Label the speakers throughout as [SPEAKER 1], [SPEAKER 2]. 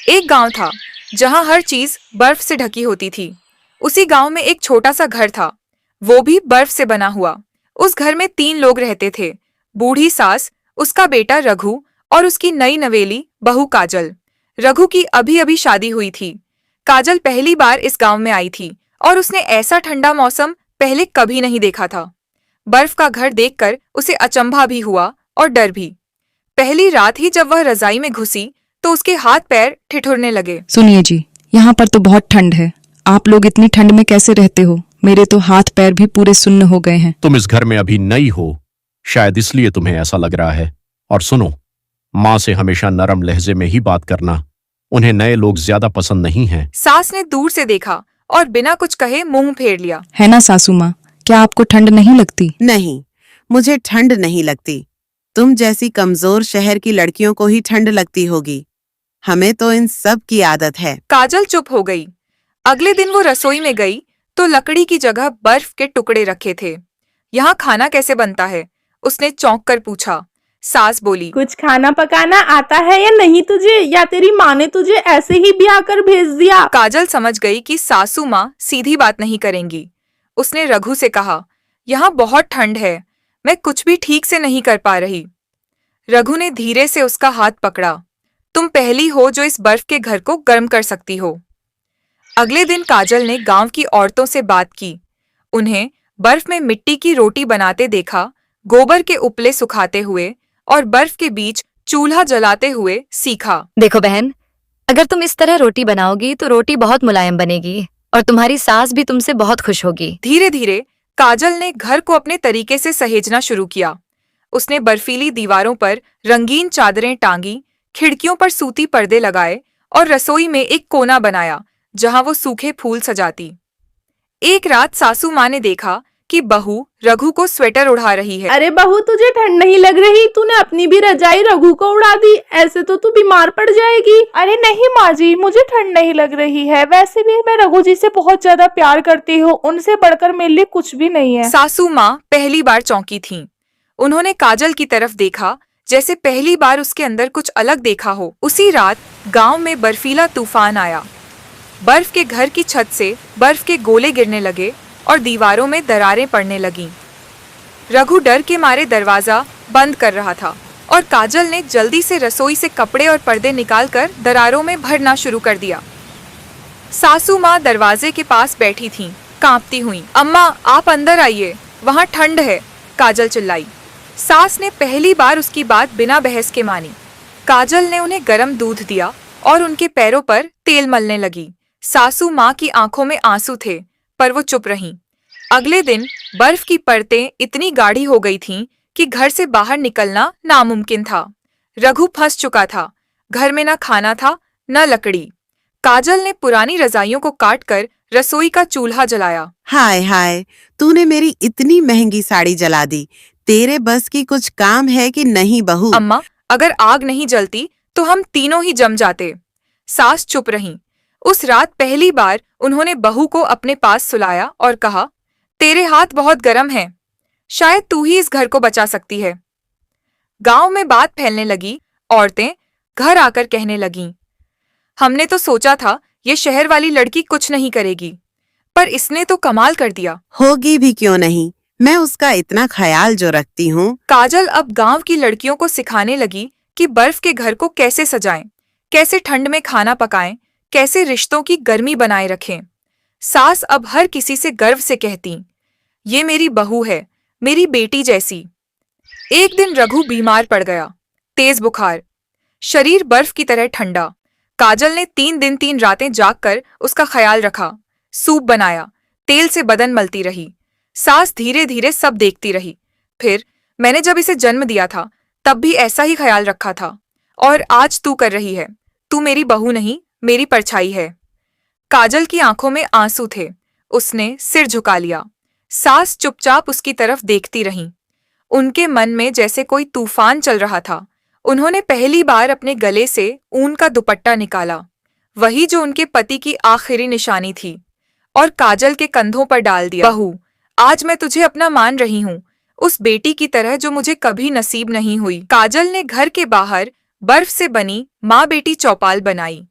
[SPEAKER 1] एक गांव था जहां हर चीज बर्फ से ढकी होती थी। उसी गांव में एक छोटा सा घर था, वो भी बर्फ से बना हुआ। उस घर में 3 लोग रहते थे, बूढ़ी सास, उसका बेटा रघु और उसकी नई नवेली बहू काजल। रघु की अभी अभी शादी हुई थी। काजल पहली बार इस गांव में आई थी और उसने ऐसा ठंडा मौसम पहले कभी नहीं देखा था। बर्फ का घर देखकर उसे अचंभा भी हुआ और डर भी। पहली रात ही जब वह रजाई में घुसी तो उसके हाथ पैर ठिठुरने लगे।
[SPEAKER 2] सुनिए जी, यहाँ पर तो बहुत ठंड है। आप लोग इतनी ठंड में कैसे रहते हो? मेरे तो हाथ पैर भी पूरे सुन्न हो गए हैं।
[SPEAKER 3] तुम इस घर में अभी नई हो, शायद इसलिए तुम्हें ऐसा लग रहा है। और सुनो, माँ से हमेशा नरम लहजे में ही बात करना। उन्हें नए लोग ज्यादा पसंद नहीं हैं।
[SPEAKER 1] सास ने दूर से देखा और बिना कुछ कहे मुंह फेर लिया।
[SPEAKER 2] है ना सासू माँ, क्या आपको ठंड नहीं लगती?
[SPEAKER 4] नहीं, मुझे ठंड नहीं लगती। तुम जैसी कमजोर शहर की लड़कियों को ही ठंड लगती होगी। हमें तो इन सब की आदत है।
[SPEAKER 1] काजल चुप हो गई। अगले दिन वो रसोई में गई तो लकड़ी की जगह बर्फ के टुकड़े रखे थे। यहाँ खाना कैसे बनता है? उसने चौंक कर पूछा। सास बोली,
[SPEAKER 5] कुछ खाना पकाना आता है या नहीं तुझे, या तेरी माँ ने तुझे ऐसे ही ब्याह कर भेज दिया?
[SPEAKER 1] काजल समझ गई कि सासू माँ सीधी बात नहीं करेंगी। उसने रघु से कहा, यहाँ बहुत ठंड है, मैं कुछ भी ठीक से नहीं कर पा रही। रघु ने धीरे से उसका हाथ पकड़ा। तुम पहली हो जो इस बर्फ के घर को गर्म कर सकती हो। अगले दिन काजल ने गांव की औरतों से बात की। उन्हें बर्फ में मिट्टी की रोटी बनाते देखा, गोबर के उपले सुखाते हुए और बर्फ के बीच चूल्हा जलाते हुए सीखा।
[SPEAKER 6] देखो बहन, अगर तुम इस तरह रोटी बनाओगी तो रोटी बहुत मुलायम बनेगी और तुम्हारी सास भी तुमसे बहुत खुश होगी।
[SPEAKER 1] धीरे धीरे काजल ने घर को अपने तरीके से सहेजना शुरू किया। उसने बर्फीली दीवारों पर रंगीन चादरें टांगी, खिड़कियों पर सूती पर्दे लगाए और रसोई में एक कोना बनाया जहां वो सूखे फूल सजाती। एक रात सासू माँ ने देखा कि बहू रघु को स्वेटर उड़ा रही है।
[SPEAKER 5] अरे बहू, तुझे ठंड नहीं लग रही? तूने अपनी भी रजाई रघु को उड़ा दी, ऐसे तो तू बीमार पड़ जाएगी। अरे नहीं माँ जी, मुझे ठंड नहीं लग रही है। वैसे भी मैं रघु जी से बहुत ज्यादा प्यार करती हूँ, उनसे बढ़कर मेरे लिए कुछ भी नहीं है।
[SPEAKER 1] सासू माँ पहली बार चौंकी थीं। उन्होंने काजल की तरफ देखा जैसे पहली बार उसके अंदर कुछ अलग देखा हो। उसी रात गांव में बर्फीला तूफान आया। बर्फ के घर की छत से बर्फ के गोले गिरने लगे और दीवारों में दरारें पड़ने लगीं। रघु डर के मारे दरवाजा बंद कर रहा था और काजल ने जल्दी से रसोई से कपड़े और पर्दे निकालकर दरारों में भरना शुरू कर दिया। सासू माँ दरवाजे के पास बैठी थीं, कांपती हुई। अम्मा, आप अंदर आइए, वहाँ ठंड है, काजल चिल्लाई। सास ने पहली बार उसकी बात बिना बहस के मानी। काजल ने उन्हें गर्म दूध दिया और उनके पैरों पर तेल मलने लगी। सासू माँ की आंखों में आंसू थे, पर वो चुप रहीं। अगले दिन बर्फ की परतें इतनी गाढ़ी हो गई थीं कि घर से बाहर निकलना नामुमकिन था। रघु फंस चुका था। घर में न खाना था न लकड़ी। काजल ने पुरानी रजाइयों को काटकर रसोई का चूल्हा जलाया।
[SPEAKER 4] हाय हाय, तूने मेरी इतनी महंगी साड़ी जला दी। तेरे बस की कुछ काम है कि नहीं बहू?
[SPEAKER 1] अम्मा, अगर आग नहीं जलती तो हम तीनों ही जम जाते। सास चुप रहीं। उस रात पहली बार उन्होंने बहू को अपने पास सुलाया और कहा, तेरे हाथ बहुत गर्म हैं, शायद तू ही इस घर को बचा सकती है। गांव में बात फैलने लगी। औरतें घर आकर कहने लगीं, हमने तो सोचा था ये शहर वाली लड़की कुछ नहीं करेगी, पर इसने तो कमाल कर दिया।
[SPEAKER 4] होगी भी क्यों नहीं, मैं उसका इतना ख्याल जो रखती हूँ।
[SPEAKER 1] काजल अब गांव की लड़कियों को सिखाने लगी कि बर्फ के घर को कैसे सजाएं, कैसे ठंड में खाना पकाएं, कैसे रिश्तों की गर्मी बनाए रखें। सास अब हर किसी से गर्व से कहती, ये मेरी बहू है, मेरी बेटी जैसी। एक दिन रघु बीमार पड़ गया, तेज बुखार, शरीर बर्फ की तरह ठंडा। काजल ने 3 दिन 3 रातें जागकर उसका ख्याल रखा, सूप बनाया, तेल से बदन मलती रही। सास धीरे धीरे सब देखती रही। फिर मैंने जब इसे जन्म दिया था तब भी ऐसा ही ख्याल रखा था, और आज तू कर रही है। तू मेरी बहू नहीं, मेरी परछाई है। काजल की आंखों में आंसू थे। उसने सिर झुका लिया। सास चुपचाप उसकी तरफ देखती रहीं। उनके मन में जैसे कोई तूफान चल रहा था। उन्होंने पहली बार अपने गले से ऊन का दुपट्टा निकाला, वही जो उनके पति की आखिरी निशानी थी, और काजल के कंधों पर डाल दिया। बहू, आज मैं तुझे अपना मान रही हूँ, उस बेटी की तरह जो मुझे कभी नसीब नहीं हुई। काजल ने घर के बाहर बर्फ से बनी माँ बेटी चौपाल बनाई।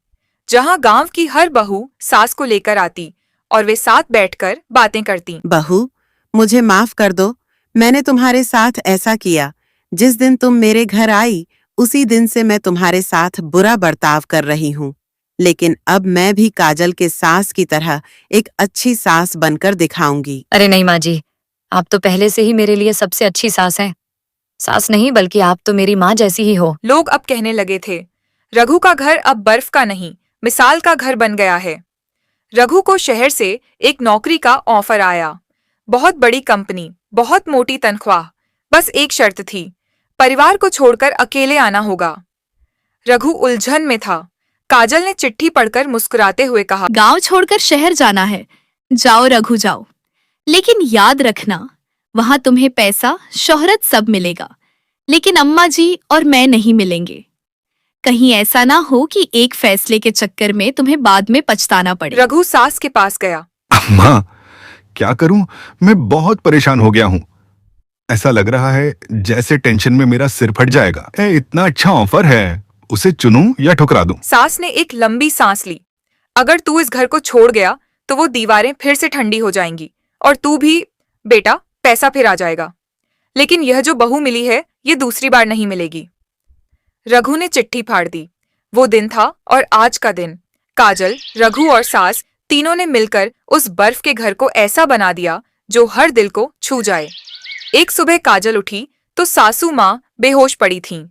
[SPEAKER 1] जहां गांव की हर बहू सास को लेकर आती और वे साथ बैठकर बातें करती।
[SPEAKER 4] बहू, मुझे माफ कर दो। मैंने तुम्हारे साथ ऐसा किया। जिस दिन तुम मेरे घर आई, उसी दिन से मैं तुम्हारे साथ बुरा बर्ताव कर रही हूँ। लेकिन अब मैं भी काजल के सास की तरह एक अच्छी सास बनकर दिखाऊंगी।
[SPEAKER 6] अरे नहीं माँ जी, आप तो पहले से ही मेरे लिए सबसे अच्छी सास हैं। सास नहीं बल्कि आप तो मेरी माँ जैसी ही हो।
[SPEAKER 1] लोग अब कहने लगे थे, रघु का घर अब बर्फ का नहीं, मिसाल का घर बन गया है। रघु को शहर से एक नौकरी का ऑफर आया। बहुत बड़ी कंपनी, बहुत मोटी तनख्वाह। बस एक शर्त थी, परिवार को छोड़कर अकेले आना होगा। रघु उलझन में था। काजल ने चिट्ठी पढ़कर मुस्कुराते हुए कहा,
[SPEAKER 7] गांव छोड़कर शहर जाना है। जाओ रघु जाओ, लेकिन याद रखना, वहां तुम्हें पैसा शोहरत सब मिलेगा, लेकिन अम्मा जी और मैं नहीं मिलेंगे। कहीं ऐसा ना हो कि एक फैसले के चक्कर में तुम्हें बाद में पछताना पड़े।
[SPEAKER 1] रघु सास के पास गया।
[SPEAKER 8] अम्मा, क्या करूं? मैं बहुत परेशान हो गया हूं। ऐसा लग रहा है जैसे टेंशन में मेरा सिर फट जाएगा। इतना अच्छा ऑफर है, उसे चुनूं या ठुकरा दूं?
[SPEAKER 1] सास ने एक लंबी सांस ली। अगर तू इस घर को छोड़ गया तो वो दीवारें फिर से ठंडी हो जाएंगी और तू भी, बेटा, पैसा फिर आ जाएगा। लेकिन यह जो बहू मिली है, ये दूसरी बार नहीं मिलेगी। रघु ने चिट्ठी फाड़ दी। वो दिन था और आज का दिन। काजल, रघु और सास तीनों ने मिलकर उस बर्फ के घर को ऐसा बना दिया जो हर दिल को छू जाए। एक सुबह काजल उठी तो सासू माँ बेहोश पड़ी थीं।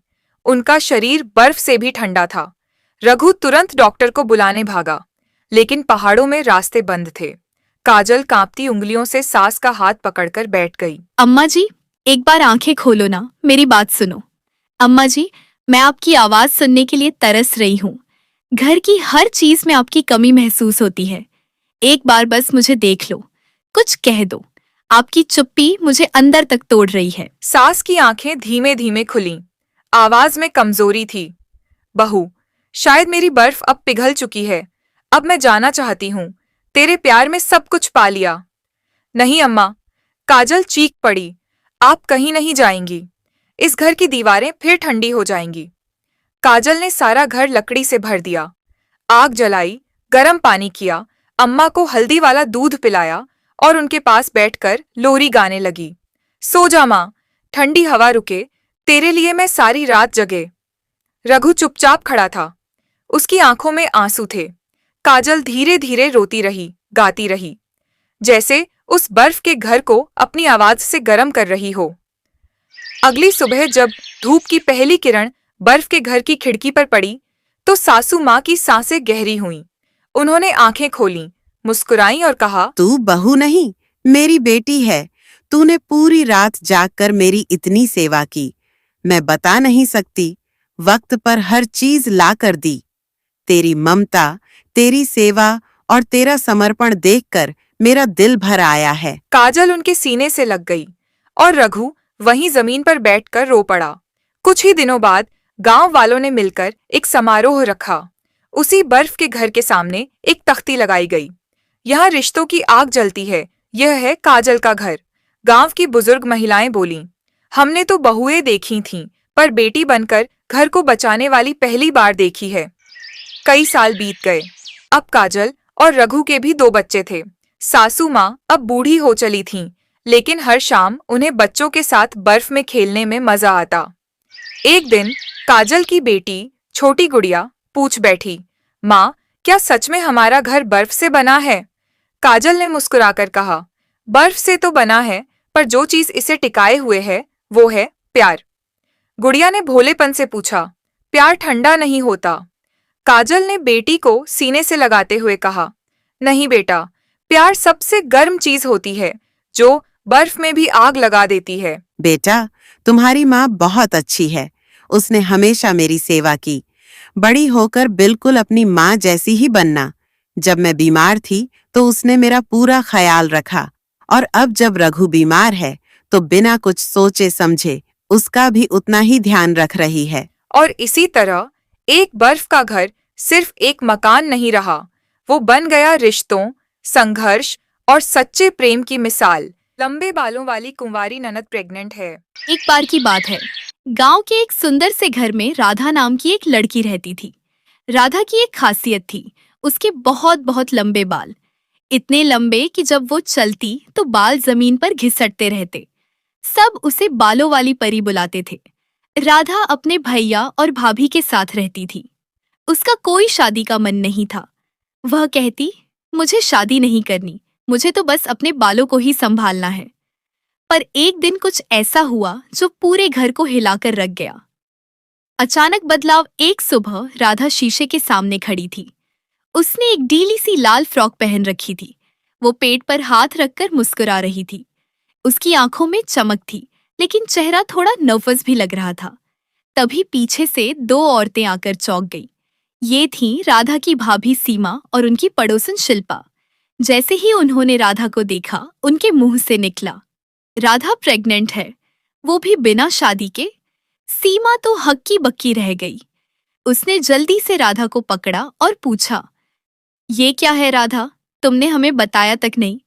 [SPEAKER 1] उनका शरीर बर्फ से भी ठंडा था। रघु तुरंत डॉक्टर को बुलाने भागा, लेकिन पहाड़ों में रास्ते बंद थे। काजल कांपती उंगलियों से सास का हाथ पकड़कर बैठ गई।
[SPEAKER 7] अम्मा जी, एक बार आंखें खोलो ना, मेरी बात सुनो। अम्मा जी, मैं आपकी आवाज सुनने के लिए तरस रही हूँ। घर की हर चीज में आपकी कमी महसूस होती है। एक बार बस मुझे देख लो, कुछ कह दो। आपकी चुप्पी मुझे अंदर तक तोड़ रही है।
[SPEAKER 1] सास की आंखें धीमे धीमे खुलीं। आवाज में कमजोरी थी। बहू, शायद मेरी बर्फ अब पिघल चुकी है। अब मैं जाना चाहती हूँ। तेरे प्यार में सब कुछ पा लिया। नहीं अम्मा, काजल चीख पड़ी, आप कहीं नहीं जाएंगी। इस घर की दीवारें फिर ठंडी हो जाएंगी। काजल ने सारा घर लकड़ी से भर दिया। आग जलाई, गर्म पानी किया, अम्मा को हल्दी वाला दूध पिलाया और उनके पास बैठकर लोरी गाने लगी। सो जा माँ, ठंडी हवा रुके, तेरे लिए मैं सारी रात जगे। रघु चुपचाप खड़ा था। उसकी आंखों में आंसू थे। काजल धीरे धीरे रोती रही, गाती रही, जैसे उस बर्फ के घर को अपनी आवाज से गर्म कर रही हो। अगली सुबह जब धूप की पहली किरण बर्फ के घर की खिड़की पर पड़ी तो सासू माँ की सांसें गहरी हुईं। उन्होंने आंखें खोलीं, मुस्कुराईं और कहा,
[SPEAKER 4] तू बहू नहीं, मेरी बेटी है। तूने पूरी रात जागकर मेरी इतनी सेवा की। मैं बता नहीं सकती। वक्त पर हर चीज ला कर दी। तेरी ममता, तेरी सेवा और तेरा समर्पण देखकर मेरा दिल भर आया है।
[SPEAKER 1] काजल उनके सीने से लग गई और रघु वहीं जमीन पर बैठकर रो पड़ा। कुछ ही दिनों बाद गांव वालों ने मिलकर एक समारोह रखा। उसी बर्फ के घर के सामने एक तख्ती लगाई गई। यहाँ रिश्तों की आग जलती है, यह है काजल का घर। गांव की बुजुर्ग महिलाएं बोलीं, हमने तो बहुएं देखी थीं, पर बेटी बनकर घर को बचाने वाली पहली बार देखी है। कई साल बीत गए। अब काजल और रघु के भी 2 बच्चे थे। सासू माँ अब बूढ़ी हो चली थीं, लेकिन हर शाम उन्हें बच्चों के साथ बर्फ में खेलने में मजा आता। एक दिन काजल की बेटी छोटी गुड़िया पूछ बैठी, माँ, क्या सच में हमारा घर बर्फ से बना है? काजल ने मुस्कुराकर कहा, बर्फ से तो बना है, पर जो चीज इसे टिकाए हुए है वो है प्यार। गुड़िया ने भोलेपन से पूछा, प्यार ठंडा नहीं होता? काजल ने बेटी को सीने से लगाते हुए कहा, नहीं बेटा, प्यार सबसे गर्म चीज होती है जो बर्फ में भी आग लगा देती है।
[SPEAKER 4] बेटा, तुम्हारी माँ बहुत अच्छी है। उसने हमेशा मेरी सेवा की। बड़ी होकर बिल्कुल अपनी माँ जैसी ही बनना। जब मैं बीमार थी तो उसने मेरा पूरा ख्याल रखा, और अब जब रघु बीमार है तो बिना कुछ सोचे समझे उसका भी उतना ही ध्यान रख रही है।
[SPEAKER 1] और इसी तरह एक बर्फ का घर सिर्फ एक मकान नहीं रहा, वो बन गया रिश्तों, संघर्ष और सच्चे प्रेम की मिसाल। लंबे बालों वाली कुंवारी ननद प्रेग्नेंट है।
[SPEAKER 7] एक बार की बात है, गांव के एक सुंदर से घर में राधा नाम की एक लड़की रहती थी। राधा की एक खासियत थी, उसके बहुत बहुत लंबे बाल, इतने लंबे कि जब वो चलती तो बाल जमीन पर घिसटते रहते। सब उसे बालों वाली परी बुलाते थे। राधा अपने भैया और भाभी के साथ रहती थी। उसका कोई शादी का मन नहीं था। वह कहती, मुझे शादी नहीं करनी, मुझे तो बस अपने बालों को ही संभालना है। पर एक दिन कुछ ऐसा हुआ जो पूरे घर को हिलाकर रख गया। अचानक बदलाव। एक सुबह राधा शीशे के सामने खड़ी थी। उसने एक ढीली सी लाल फ्रॉक पहन रखी थी। वो पेट पर हाथ रखकर मुस्कुरा रही थी। उसकी आंखों में चमक थी, लेकिन चेहरा थोड़ा नर्वस भी लग रहा था। तभी पीछे से दो औरतें आकर चौंक गईं। ये थीं राधा की भाभी सीमा और उनकी पड़ोसन शिल्पा। जैसे ही उन्होंने राधा को देखा, उनके मुंह से निकला, राधा प्रेग्नेंट है, वो भी बिना शादी के। सीमा तो हक्की बक्की रह गई। उसने जल्दी से राधा को पकड़ा और पूछा, ये क्या है राधा, तुमने हमें बताया तक नहीं।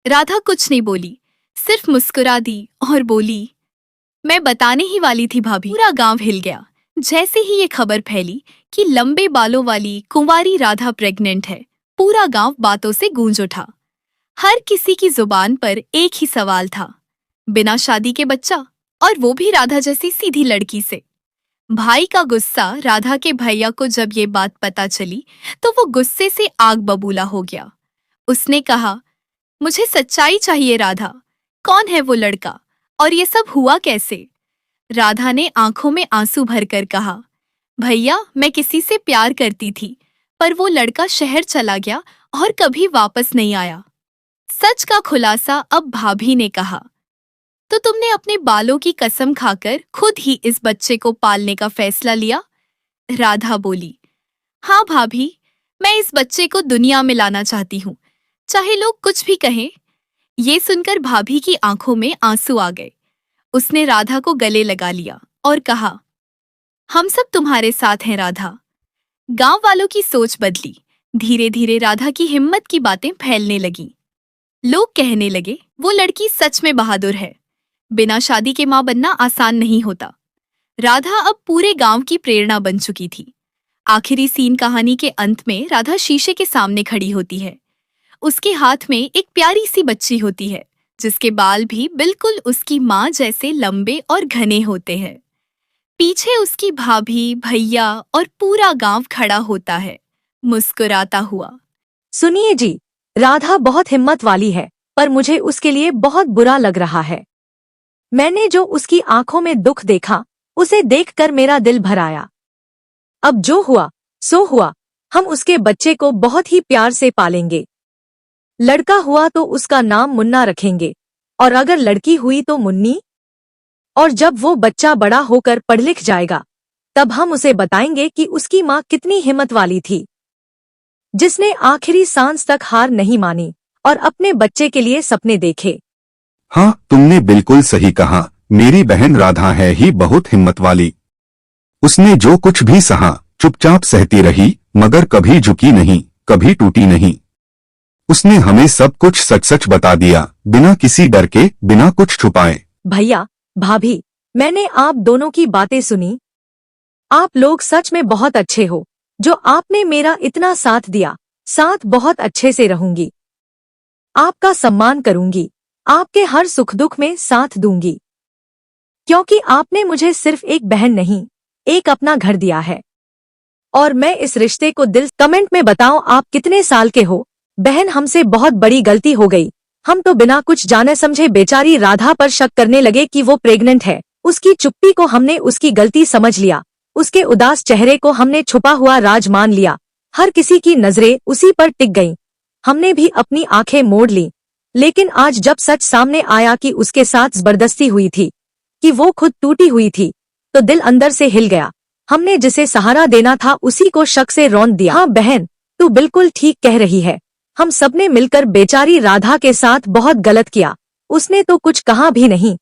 [SPEAKER 7] राधा कुछ नहीं बोली, सिर्फ मुस्कुरा दी और बोली, मैं बताने ही वाली थी भाभी। पूरा गांव हिल गया जैसे ही ये खबर फैली कि लंबे बालों वाली कुंवारी राधा प्रेग्नेंट है। पूरा गांव बातों से गूंज उठा। हर किसी की जुबान पर एक ही सवाल था, बिना शादी के बच्चा, और वो भी राधा जैसी सीधी लड़की से। भाई का गुस्सा राधा के भैया को जब ये बात पता चली तो वो गुस्से से आग बबूला हो गया। उसने कहा, मुझे सच्चाई चाहिए राधा, कौन है वो लड़का और ये सब हुआ कैसे? राधा ने आंखों में आंसू भरकर कहा, भैया मैं किसी से प्यार करती थी, पर वो लड़का शहर चला गया और कभी वापस नहीं आया। सच का खुलासा अब भाभी ने कहा, तो तुमने अपने बालों की कसम खाकर खुद ही इस बच्चे को पालने का फैसला लिया? राधा बोली, हाँ भाभी, मैं इस बच्चे को दुनिया में लाना चाहती हूँ, चाहे लोग कुछ भी कहें। ये सुनकर भाभी की आंखों में आंसू आ गए। उसने राधा को गले लगा लिया और कहा, हम सब तुम्हारे साथ हैं राधा। गांव वालों की सोच बदली। धीरे धीरे राधा की हिम्मत की बातें फैलने लगीं। लोग कहने लगे, वो लड़की सच में बहादुर है, बिना शादी के मां बनना आसान नहीं होता। राधा अब पूरे गांव की प्रेरणा बन चुकी थी। आखिरी सीन कहानी के अंत में राधा शीशे के सामने खड़ी होती है। उसके हाथ में एक प्यारी सी बच्ची होती है, जिसके बाल भी बिल्कुल उसकी माँ जैसे लंबे और घने होते हैं। पीछे उसकी भाभी, भैया और पूरा गांव खड़ा होता है, मुस्कुराता हुआ।
[SPEAKER 9] सुनिए जी, राधा बहुत हिम्मत वाली है, पर मुझे उसके लिए बहुत बुरा लग रहा है। मैंने जो उसकी आंखों में दुख देखा, उसे देखकर मेरा दिल भर आया। अब जो हुआ सो हुआ, हम उसके बच्चे को बहुत ही प्यार से पालेंगे। लड़का हुआ तो उसका नाम मुन्ना रखेंगे, और अगर लड़की हुई तो मुन्नी। और जब वो बच्चा बड़ा होकर पढ़ लिख जाएगा, तब हम उसे बताएंगे कि उसकी माँ कितनी हिम्मत वाली थी, जिसने आखिरी सांस तक हार नहीं मानी और अपने बच्चे के लिए सपने देखे।
[SPEAKER 8] हाँ, तुमने बिल्कुल सही कहा। मेरी बहन राधा है ही बहुत हिम्मत वाली। उसने जो कुछ भी सहा चुपचाप सहती रही, मगर कभी झुकी नहीं, कभी टूटी नहीं। उसने हमें सब कुछ सच सच बता दिया, बिना किसी डर के, बिना कुछ छुपाए।
[SPEAKER 9] भैया, भाभी, मैंने आप दोनों की बातें सुनी। आप लोग सच में बहुत अच्छे हो, जो आपने मेरा इतना साथ दिया। साथ बहुत अच्छे से रहूंगी, आपका सम्मान करूंगी, आपके हर सुख दुख में साथ दूंगी, क्योंकि आपने मुझे सिर्फ एक बहन नहीं, एक अपना घर दिया है। और मैं इस रिश्ते को दिल। कमेंट में बताओ आप कितने साल के हो। बहन, हमसे बहुत बड़ी गलती हो गई। हम तो बिना कुछ जाने समझे बेचारी राधा पर शक करने लगे कि वो प्रेग्नेंट है। उसकी चुप्पी को हमने उसकी गलती समझ लिया, उसके उदास चेहरे को हमने छुपा हुआ राज मान लिया। हर किसी की नजरें उसी पर टिक गईं। हमने भी अपनी आंखें मोड़ ली, लेकिन आज जब सच सामने आया कि उसके साथ जबरदस्ती हुई थी, कि वो खुद टूटी हुई थी, तो दिल अंदर से हिल गया। हमने जिसे सहारा देना था उसी को शक से रौंद दिया। हाँ बहन, तू बिल्कुल ठीक कह रही है। हम सबने मिलकर बेचारी राधा के साथ बहुत गलत किया। उसने तो कुछ कहा भी नहीं,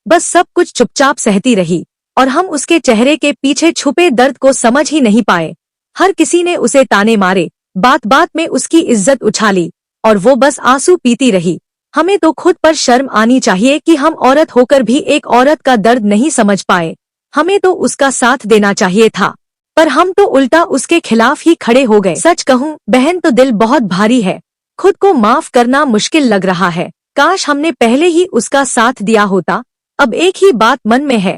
[SPEAKER 9] बस सब कुछ चुपचाप सहती रही, और हम उसके चेहरे के पीछे छुपे दर्द को समझ ही नहीं पाए। हर किसी ने उसे ताने मारे, बात बात में उसकी इज्जत उछाली, और वो बस आंसू पीती रही। हमें तो खुद पर शर्म आनी चाहिए कि हम औरत होकर भी एक औरत का दर्द नहीं समझ पाए। हमें तो उसका साथ देना चाहिए था, पर हम तो उल्टा उसके खिलाफ ही खड़े हो गए। सच कहूँ बहन तो दिल बहुत भारी है, खुद को माफ करना मुश्किल लग रहा है। काश हमने पहले ही उसका साथ दिया होता। अब एक ही बात मन में है,